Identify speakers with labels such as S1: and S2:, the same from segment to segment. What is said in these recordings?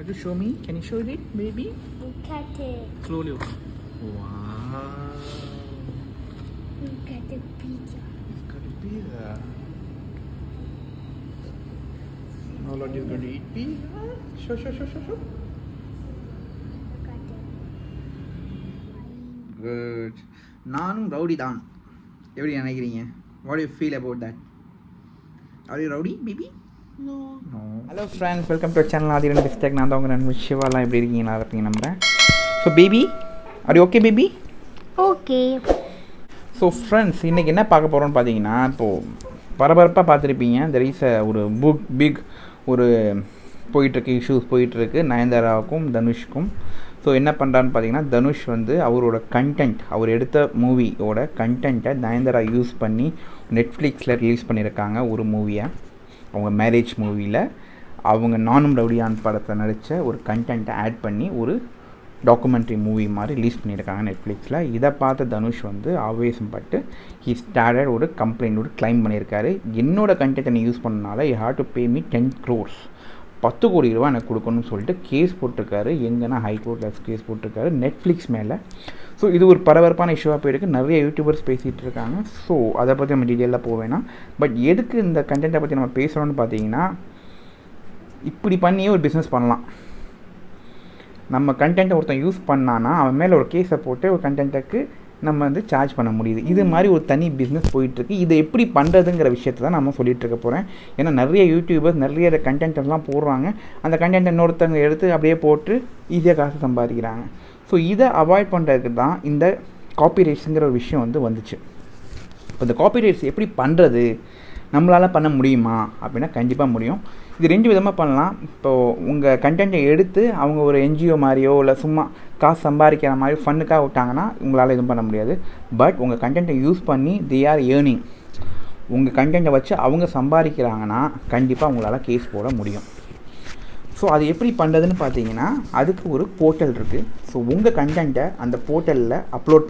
S1: Could you show me? Can you show it, baby?
S2: Look at it.
S1: Slowly. Wow.
S2: Look at the pizza.
S1: It's got a pizza. Now Lord is going to eat pizza. Show.
S2: Look at it.
S1: Good. நானும் rowdy தான். எப்படி நினைக்கிறீங்க? What do you feel about that? Are you rowdy, baby?
S2: No.
S1: Hello friends, welcome to our channel Adiran District. நான் தான் உங்க நண்பன் சிவாலாம். எப்படி இருக்கீங்க? நல்லா இருப்பீங்க நம்புறேன். So baby, are you okay baby?
S2: Okay.
S1: So friends, இன்னைக்கு என்ன பார்க்க போறோம்னு பாத்தீங்கன்னா, இப்போ பரபரப்பா பார்த்திருப்பீங்க. there is ஒரு big ஒரு போயிட்டு இருக்கு இஷ்யூஸ் போயிட்டு இருக்கு நயன்தாராவுக்கும் தனுஷ்க்கும். ஸோ என்ன பண்ணுறான்னு பார்த்தீங்கன்னா, தனுஷ் வந்து அவரோட கண்டென்ட், அவர் எடுத்த மூவியோட கண்டென்ட்டை நயன்தாரா யூஸ் பண்ணி நெட்ஃப்ளிக்ஸில் ரிலீஸ் பண்ணியிருக்காங்க ஒரு மூவியை. அவங்க மேரேஜ் மூவியில் அவங்க நானும் ரவுடியான் படத்தை நடித்த ஒரு கண்டென்ட்டை ஆட் பண்ணி ஒரு டாக்குமெண்ட்ரி மூவி மாதிரி ரிலீஸ் பண்ணியிருக்காங்க நெட்ஃப்ளிக்ஸில். இதை பார்த்த தனுஷ் வந்து ஆவேசம் பட்டு ஹி ஸ்டார்டட் ஒரு கம்ப்ளைண்ட் கிளைம் பண்ணியிருக்காரு. என்னோட கண்டென்ட்டை நீ யூஸ் பண்ணனால you have to pay me 10 crores 10 கோடி ரூபா எனக்கு கொடுக்கணும்னு சொல்லிட்டு கேஸ் போட்டிருக்காரு. எங்கன்னா ஹைகோர்ட்டில் கேஸ் போட்டிருக்காரு நெட்ஃப்ளிக்ஸ் மேலே. ஸோ இது ஒரு பரபரப்பான இஷ்யூவாக போயிருக்கு. நிறைய யூடியூபர்ஸ் பேசிகிட்டு இருக்காங்க. ஸோ அதை பற்றி நம்ம டீட்டெயிலாக போவேன்னா, பட் எதுக்கு இந்த கண்டென்ட்டை பற்றி நம்ம பேசுகிறோன்னு பார்த்தீங்கன்னா, இப்படி பண்ணியே ஒரு பிஸ்னஸ் பண்ணலாம். நம்ம கண்டென்ட்டை ஒருத்தன் யூஸ் பண்ணான்னா அவன் மேலே ஒரு கேஸை போட்டு ஒரு கண்டென்ட்டுக்கு நம்ம வந்து சார்ஜ் பண்ண முடியுது. இது மாதிரி ஒரு தனி பிஸ்னஸ் போயிட்டுருக்கு. இதை எப்படி பண்ணுறதுங்கிற விஷயத்தை தான் நம்ம சொல்லிகிட்டு இருக்க போகிறேன். ஏன்னா நிறைய யூடியூபர்ஸ் நிறைய கண்டென்ட்லாம் போடுறாங்க. அந்த கண்டென்ட்டை இன்னொருத்தவங்க எடுத்து அப்படியே போட்டு ஈஸியாக காசு சம்பாதிக்கிறாங்க. ஸோ இதை அவாய்ட் பண்ணுறதுக்கு தான் இந்த காப்பிரைட்ஸுங்கிற ஒரு விஷயம் வந்து வந்துச்சு. இப்போ இந்த காப்பிரைட்ஸ் எப்படி பண்ணுறது, நம்மளால் பண்ண முடியுமா அப்படின்னா கண்டிப்பாக முடியும். இது 2 விதமாக பண்ணலாம். இப்போது உங்கள் கண்டென்ட்டை எடுத்து அவங்க ஒரு என்ஜிஓ மாதிரியோ இல்லை சும்மா காசு சம்பாதிக்கிற மாதிரி ஃபன்னுக்காக விட்டாங்கன்னா உங்களால் எதுவும் பண்ண முடியாது. பட் உங்கள் கண்டென்ட்டை யூஸ் பண்ணி தே ஆர் ஏர்னிங், உங்கள் கண்டென்ட்டை வச்சு அவங்க சம்பாதிக்கிறாங்கன்னா கண்டிப்பாக உங்களால் கேஸ் போட முடியும். ஸோ அது எப்படி பண்ணுறதுன்னு பார்த்தீங்கன்னா, அதுக்கு ஒரு போர்ட்டல் இருக்குது. ஸோ உங்கள் கண்டென்ட்டை அந்த போர்ட்டலில் அப்லோட்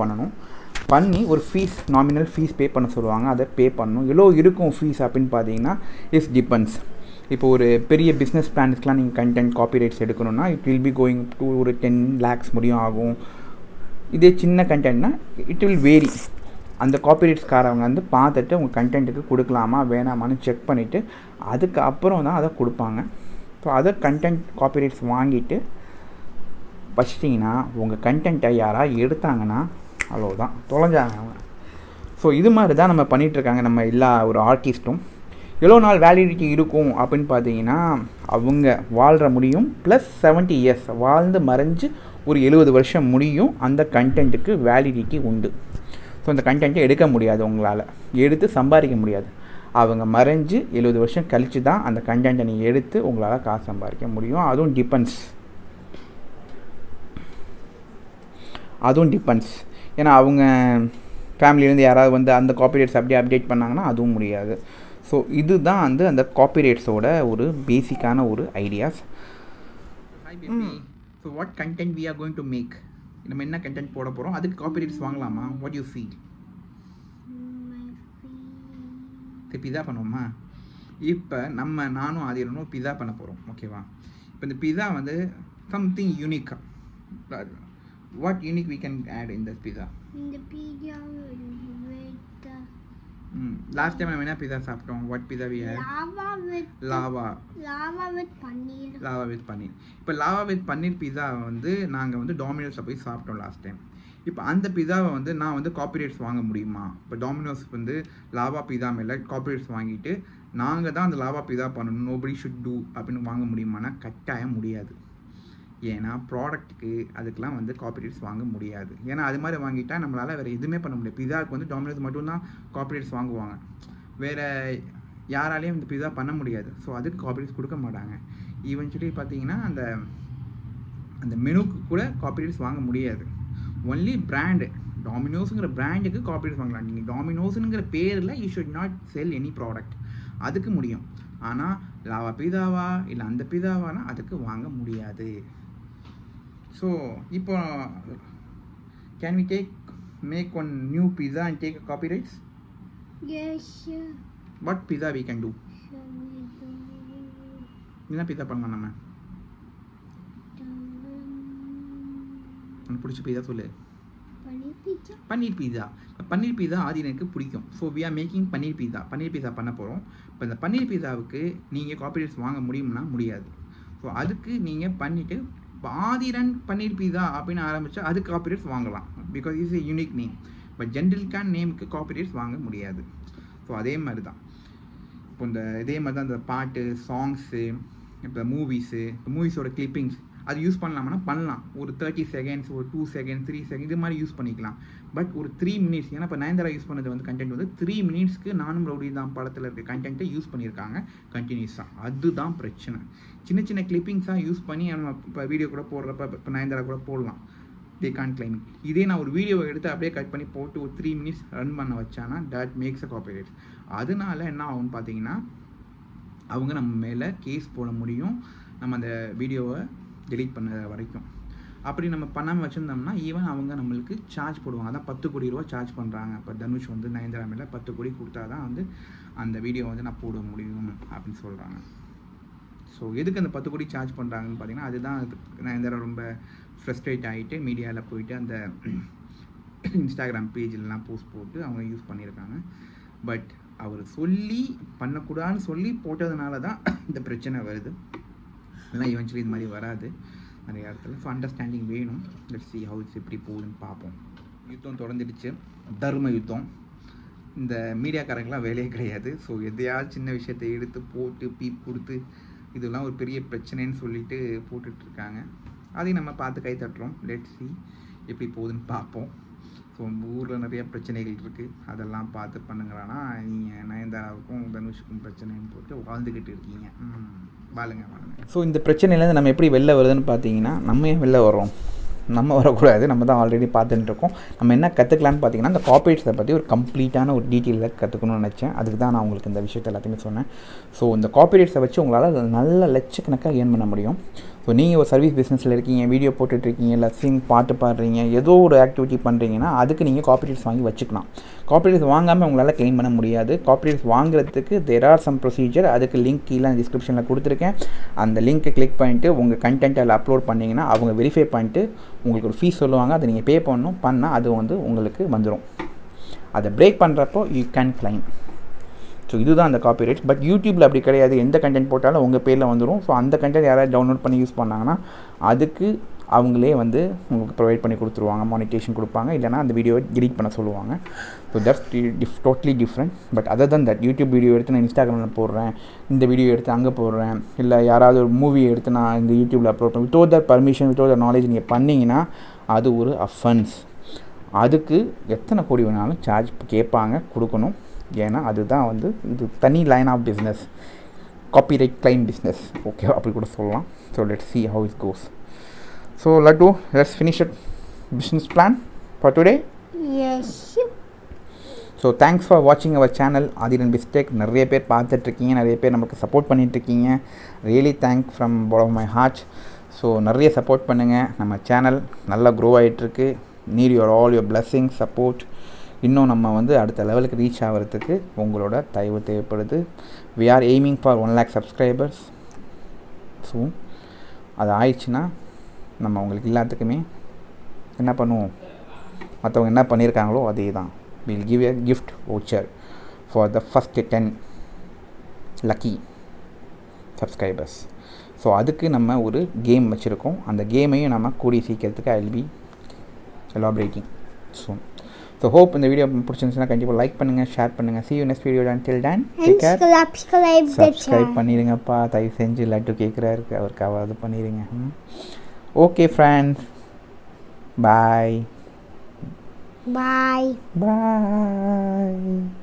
S1: பண்ணி ஒரு ஃபீஸ், நாமினல் ஃபீஸ் பே பண்ண சொல்லுவாங்க. அதை பே பண்ணணும். எவ்வளோ இருக்கும் ஃபீஸ் அப்படின்னு பார்த்தீங்கன்னா, இட்ஸ் டிபெண்ட்ஸ். இப்போ ஒரு பெரிய பிஸ்னஸ் பிளான்ஸ்க்கெலாம் நீங்கள் கண்டென்ட் காப்பிரைட்ஸ் எடுக்கணும்னா it will be going to ஒரு 10 lakhs முடியும் ஆகும். இதே சின்ன கண்டென்ட்னா இட் வில் வேரி. அந்த காப்பிரைட்ஸ்காரவங்க வந்து பார்த்துட்டு உங்கள் கண்டென்ட்டுக்கு கொடுக்கலாமா வேணாமான்னு செக் பண்ணிவிட்டு அதுக்கப்புறம் தான் அதை கொடுப்பாங்க. ஸோ அதை கண்டென்ட் காப்பிரைட்ஸ் வாங்கிட்டு வச்சிட்டிங்கன்னா உங்கள் கண்டென்ட்டை யாராவது எடுத்தாங்கன்னா அவ்வளோதான், தொலைஞ்சாங்க அவங்க. ஸோ இது மாதிரி தான் நம்ம பண்ணிகிட்ருக்காங்க நம்ம எல்லா ஒரு ஆர்டிஸ்ட்டும். எவ்வளோ நாள் வேலிடிட்டி இருக்கும் அப்படின்னு பார்த்தீங்கன்னா, அவங்க வாழ்கிற முடியும் ப்ளஸ் 70 years வாழ்ந்து மறைஞ்சு ஒரு 70 வருஷம் முடியும். அந்த கண்டென்ட்டுக்கு வேலிடிட்டி உண்டு. ஸோ அந்த கண்டென்ட்டை எடுக்க முடியாது, உங்களால் எடுத்து சம்பாதிக்க முடியாது. அவங்க மறைஞ்சு 70 வருஷம் கழித்து தான் அந்த கண்டென்ட்டை நீங்கள் எடுத்து உங்களால் காசு சம்பாதிக்க முடியும். அதுவும் டிபெண்ட்ஸ். ஏன்னா அவங்க ஃபேமிலியிலேருந்து யாராவது வந்து அந்த காப்பிரைட்ஸ் அப்படியே அப்டேட் பண்ணாங்கன்னா அதுவும் முடியாது. ஸோ இதுதான் வந்து அந்த காப்பிரைட்ஸோட ஒரு பேசிக்கான ஒரு ideas. So what content we are going to make, நம்ம என்ன கண்டென்ட் போட போகிறோம், அதுக்கு காப்பிரைட்ஸ் வாங்கலாமா? What you feel? பிஸா பண்ணுவோமா? இப்போ நானும் ஆதிரனும் பிஸா பண்ண போகிறோம், ஓகேவா? இப்போ இந்த பிஸா வந்து something unique. What unique we can add in this pizza?
S2: இந்த பிஸா
S1: லாஸ்ட் டைம் நம்ம என்ன பிஸா சாப்பிட்டோம்? What pizza we had? Lava with paneer. இப்போ லாவா வித் பன்னீர் பிஸா வந்து நாங்கள் வந்து டாமினோஸில் போய் சாப்பிட்டோம் லாஸ்ட் டைம். இப்போ அந்த பிஸாவை வந்து நான் வந்து காப்பிரைட்ஸ் வாங்க முடியுமா? இப்போ டாமினோஸ் வந்து லாவா பிஸா மேலே காப்பிரைட்ஸ் வாங்கிட்டு நாங்கள் தான் அந்த லாவா பிஸா பண்ணணும், நோபடி ஷுட் டூ அப்படின்னு வாங்க முடியுமானா கட்டாயம் முடியாது. ஏன்னா ப்ராடக்ட்டுக்கு அதுக்கெலாம் வந்து காப்பிரைட்ஸ் வாங்க முடியாது. ஏன்னா அது மாதிரி வாங்கிட்டா நம்மளால் வேறு எதுவுமே பண்ண முடியாது. பிஸாவுக்கு வந்து டாமினோஸ் மட்டும்தான் காப்பிரைட்ஸ் வாங்குவாங்க, வேறு யாராலையும் இந்த பிஸா பண்ண முடியாது. ஸோ அதுக்கு காப்பிரைட்ஸ் கொடுக்க மாட்டாங்க. ஈவென்ச்சுவலி பார்த்தீங்கன்னா அந்த மெனுக்கு கூட காப்பிரைட்ஸ் வாங்க முடியாது. ஒன்லி பிராண்டு, டாமினோஸுங்கிற பிராண்டுக்கு காப்பிரைட்ஸ் வாங்கலாம். நீங்கள் டாமினோஸுங்கிற பேரில் you should not sell any product, அதுக்கு முடியும். ஆனால் லாவா பிஸாவா இல்லை அந்த பிஸாவானா அதுக்கு வாங்க முடியாது. ஸோ இப்போ can we make one new pizza and take copyrights?
S2: Yes, sir.
S1: What pizza we can do? என்ன pizza பண்ணலாம் நம்ம? உனக்கு பிடிச்ச பீஸா சொல்லு.
S2: பன்னீர் பீட்சா.
S1: பன்னீர் பீஸா. பன்னீர் பீஸா ஆதிரனுக்கு பிடிக்கும். ஸோ வி ஆர் மேக்கிங் பன்னீர் பீஸா. பன்னீர் பீஸா பண்ண போகிறோம். இப்போ இந்த பன்னீர் பீஸாவுக்கு நீங்கள் காப்பிரைட்ஸ் வாங்க முடியும்னா முடியாது. ஸோ அதுக்கு நீங்கள் பண்ணிவிட்டு ஆதிரன் பன்னீர் பீஸா அப்படின்னு ஆரம்பித்தா அதுக்கு காப்பிரைட்ஸ் வாங்கலாம். Because is a unique name. But ஜென்ரல்கான நேமுக்கு காப்பிரைட்ஸ் வாங்க முடியாது. ஸோ அதே மாதிரி தான் இப்போ இதே மாதிரி தான் இந்த பாட்டு, சாங்ஸு, இப்போ மூவிஸோட கிளிப்பிங்ஸ் அது யூஸ் பண்ணலாம்னா பண்ணலாம். ஒரு 30 செகண்ட்ஸ், ஒரு 2 செகண்ட்ஸ், 3 செகண்ட் இது மாதிரி யூஸ் பண்ணிக்கலாம். பட் ஒரு 3 மினிட்ஸ், ஏன்னா இப்போ நயன்தாரா யூஸ் பண்ணது வந்து கண்டென்ட் வந்து 3 மினிட்ஸ்க்கு நானும் ரவுடி தான் படத்தில் இருக்க கண்டென்ட்டை யூஸ் பண்ணியிருக்காங்க கண்டினியூஸாக. அதுதான் பிரச்சனை. சின்ன சின்ன கிளிப்பிங்ஸாக யூஸ் பண்ணி நம்ம இப்போ வீடியோ கூட போடுறப்ப இப்போ நயன்தாரா கூட போடலாம். தே கான் கிளைம். இதே நான் ஒரு வீடியோவை எடுத்து அப்படியே கட் பண்ணி போட்டு ஒரு 3 மினிட்ஸ் ரன் பண்ண வச்சானா தட் மேக்ஸ் அ காப்பிரைட். அதனால என்ன ஆகும்னு பார்த்தீங்கன்னா அவங்க நம்ம மேலே கேஸ் போட முடியும், நம்ம அந்த வீடியோவை டெலீட் பண்ண வரைக்கும். அப்படி நம்ம பண்ணாமல் வச்சுருந்தோம்னா ஈவன் அவங்க நம்மளுக்கு சார்ஜ் போடுவாங்க. அதான் 10 கோடி ரூபா சார்ஜ் பண்ணுறாங்க. இப்போ தனுஷ் வந்து நயன்தாரா மேலே 10 கோடி கொடுத்தா தான் வந்து அந்த வீடியோ வந்து நான் போட முடியும் அப்படின்னு சொல்கிறாங்க. ஸோ எதுக்கு அந்த 10 கோடி சார்ஜ் பண்ணுறாங்கன்னு பார்த்தீங்கன்னா அதுதான் நயன்தாரா ரொம்ப ஃப்ரஸ்ட்ரேட் ஆகிட்டு மீடியாவில் போயிட்டு அந்த இன்ஸ்டாகிராம் பேஜிலலாம் போஸ்ட் போட்டு அவங்க யூஸ் பண்ணியிருக்காங்க. பட் அவர் சொல்லி பண்ணக்கூடாதுன்னு சொல்லி போட்டதுனால தான் இந்த பிரச்சனை வருது. இல்லைனா ஈவென்ச்சுவலி இது மாதிரி வராது நிறைய இடத்துல. ஸோ அண்டர்ஸ்டாண்டிங் வேணும். லெட்ஸ் see how it's எப்படி போகுதுன்னு பார்ப்போம். யுத்தம் தொடர்ந்துடுச்சு, தர்ம யுத்தம். இந்த மீடியாக்காரங்களாம் வேலையே கிடையாது. ஸோ எதையாவது சின்ன விஷயத்தை எடுத்து போட்டு பீப் கொடுத்து இதெல்லாம் ஒரு பெரிய பிரச்சனைன்னு சொல்லிட்டு போட்டுட்ருக்காங்க. அதையும் நம்ம பார்த்து கை தட்டுறோம். லெட்ஸ் see எப்படி போகுதுன்னு பார்ப்போம். ஸோ ஊரில் நிறைய பிரச்சனைகள் இருக்குது, அதெல்லாம் பார்த்து பண்ணுங்களான்னா நீங்கள் நயன்தாராவுக்கும் தனுஷுக்கும் பிரச்சனைன்னு போட்டு வாழ்ந்துக்கிட்டு இருக்கீங்க. வாழுங்க. ஸோ இந்த பிரச்சனையிலேருந்து நம்ம எப்படி வெளில வருதுன்னு பார்த்தீங்கன்னா நம்ம ஏன் வெளில வர்றோம்? நம்ம வரக்கூடாது. நம்ம தான் ஆல்ரெடி பார்த்துட்டு இருக்கோம். நம்ம என்ன கற்றுக்கலான்னு பார்த்தீங்கன்னா இந்த காப்பிரைட்ஸை பற்றி ஒரு கம்ப்ளீட்டான ஒரு டீட்டெயிலில் கற்றுக்கணும்னு நினச்சேன். அதுக்கு தான் நான் உங்களுக்கு இந்த விஷயத்தை எல்லாத்தையுமே சொன்னேன். ஸோ இந்த காப்பிரைட்ஸை வச்சு உங்களால் நல்ல லட்சக்கணக்காக ஏர்ன் பண்ண முடியும். ஸோ நீங்கள் ஒரு சர்வீஸ் பிஸ்னஸில் இருக்கீங்க, வீடியோ போட்டுட்ருக்கீங்க, இல்லை பாட்டு பாடுறீங்க, ஏதோ ஒரு ஆக்டிவிட்டி பண்ணுறீங்கன்னா அதுக்கு நீங்கள் காப்பிரைட்ஸ் வாங்கி வச்சுக்கலாம். காப்பிரைட்ஸ் வாங்காமல் உங்களால் க்ளைம் பண்ண முடியாது. காப்பிரைட்ஸ் வாங்குறதுக்கு தேர் ஆர் சம் ப்ரொசீஜர். அதுக்கு லிங்க் கீழே டிஸ்கிரிப்ஷனில் கொடுத்துருக்கேன். அந்த லிங்க்கை கிளிக் பண்ணிவிட்டு உங்கள் கண்டென்ட்டை அதில் அப்லோட் பண்ணிங்கன்னா அவங்க வெரிஃபை பண்ணிட்டு உங்களுக்கு ஒரு ஃபீஸ் சொல்லுவாங்க. அதை நீங்கள் பே பண்ணால் அது வந்து உங்களுக்கு வந்துடும். அதை பிரேக் பண்ணுறப்போ யூ கேன் க்ளைம். ஸோ இதுதான் அந்த காப்பிரைட்ஸ். பட் யூடியூப்பில் அப்படி கிடையாது. எந்த கண்டென்ட் போட்டாலும் உங்கள் பேரில் வந்துடும். ஸோ அந்த கண்டென்ட் யாராவது டவுன்லோட் பண்ணி யூஸ் பண்ணாங்கன்னா அதுக்கு அவங்களே வந்து உங்களுக்கு ப்ரொவைட் பண்ணி கொடுத்துருவாங்க, மானிட்டேஷன் கொடுப்பாங்க, இல்லைனா அந்த வீடியோவை டெலீட் பண்ண சொல்லுவாங்க. So that's totally different. But other than that YouTube video எடுத்து நான் இன்ஸ்டாகிராமில் போடுறேன், இந்த வீடியோ எடுத்து அங்கே போடுறேன், இல்லை யாராவது ஒரு மூவி எடுத்து நான் இந்த யூடியூப்பில் அப்லோட் பண்ணேன் without that permission, without that knowledge நீங்கள் பண்ணிங்கன்னா அது ஒரு அஃபென்ஸ். அதுக்கு எத்தனை கோடி வேணாலும் சார்ஜ் கேட்பாங்க, கொடுக்கணும். ஏன்னா அதுதான் வந்து இது தனி line of business, copyright claim business. Okay, அப்படி கூட சொல்லலாம். So let's see how it goes. So Laddu, let's finish it business plan for today.
S2: Yes.
S1: So thanks for வாட்சிங் அவர் சேனல் ஆதிரன் பிஸ்டெக். நிறைய பேர் பார்த்துட்ருக்கீங்க, நிறைய பேர் நமக்கு சப்போர்ட் பண்ணிகிட்ருக்கீங்க. Really thank from bottom of my heart. So நிறைய சப்போர்ட் பண்ணுங்கள். நம்ம சேனல் நல்லா க்ரோ ஆகிட்டுருக்கு. Need all your blessing support. இன்னும் நம்ம வந்து அடுத்த லெவலுக்கு ரீச் ஆகிறதுக்கு உங்களோட தயவு தேவைப்படுது. We are aiming for 1 lakh subscribers soon. அது ஆயிடுச்சுன்னா நம்ம உங்களுக்கு எல்லாத்துக்குமே என்ன பண்ணுவோம், மற்றவங்க என்ன பண்ணியிருக்காங்களோ அதே தான். Will give a gift voucher for the first 10 lucky subscribers. So அதுக்கு நம்ம ஒரு கேம் வச்சுருக்கோம். அந்த கேமையும் நம்ம கூடிய சீக்கிரத்துக்கு I will be elaborating soon. So hope இந்த வீடியோ பிடிச்சிருந்துச்சுன்னா கண்டிப்பாக லைக் பண்ணுங்கள், ஷேர் பண்ணுங்கள். see you next video. until then take care. Subscribe பண்ணிடுங்கப்பா தயவு செஞ்சு. லட்டு கேட்குறாரு, அவருக்காவது பண்ணிடுங்க. Okay friends, bye
S2: Bye.
S1: பாய்.